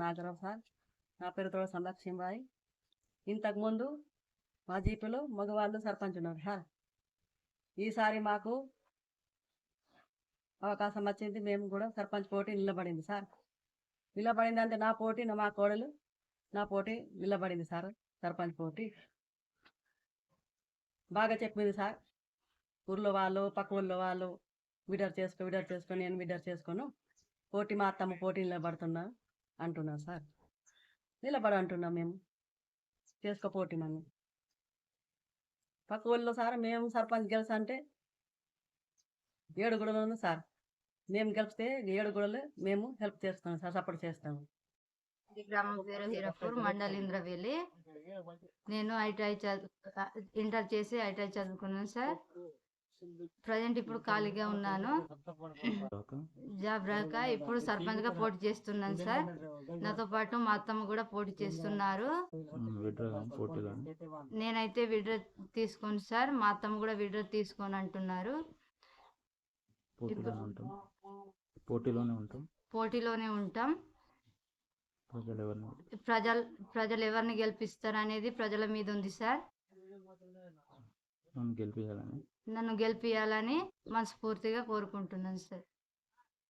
Nagarao sir. నా పేరు తోడ సంలక్ష్మీబాయి. ఇంతకుముందు మా జీపులో మగవాళ్ళు సర్పంచ్ ఉన్నారు సార్. ఈసారి మాకు అవకాశం వచ్చింది, మేము కూడా సర్పంచ్ పోటీ నిలబడింది సార్. నిలబడింది అంటే నా పోటీ మా కోడలు నా పోటీ నిలబడింది సార్. సర్పంచ్ పోటీ బాగా చెప్పింది సార్. ఊర్లో వాళ్ళు పక్క ఊళ్ళో వాళ్ళు విడర్ చేసుకొని నేను విడర్ చేసుకోను, పోటీ మా అత్తమ్మ పోటీ నిలబడుతున్నా అంటున్నా సార్. నిలబడంటున్నాం మేము, చేసుకో పోటీ మనం పక్క ఊళ్ళో సార్. మేము సర్పంచ్ గెలిచి అంటే 7 గుడలు సార్. మేము గెలిపితే 7 గుడలు మేము హెల్ప్ చేస్తాం సార్, సపోర్ట్ చేస్తాము. గ్రామం పేరు హీరాపూర్, మండల్ ఇంద్రవేలి. నేను ఇంటర్ చేసి ఐటీఐ చదువుకున్నాను సార్. ప్రజెంట్ ఇప్పుడు ఖాళీగా ఉన్నాను, జాబ్ రాక ఇప్పుడు సర్పంచ్ గా పోటీ చేస్తున్నాను సార్. నాతో పాటు మా అత్తమ్మ కూడా పోటీ చేస్తున్నారు. నేనైతే విడ్రా తీసుకోను సార్, మా అత్తమ్మ కూడా విడ్రా తీసుకొని అంటున్నారు. పోటీలోనే ఉంటాం. ప్రజలు ఎవరిని గెలిపిస్తారు అనేది ప్రజల మీద ఉంది సార్. నన్ను గెలిపియాలని మనస్ఫూర్తిగా కోరుకుంటున్నాను సార్.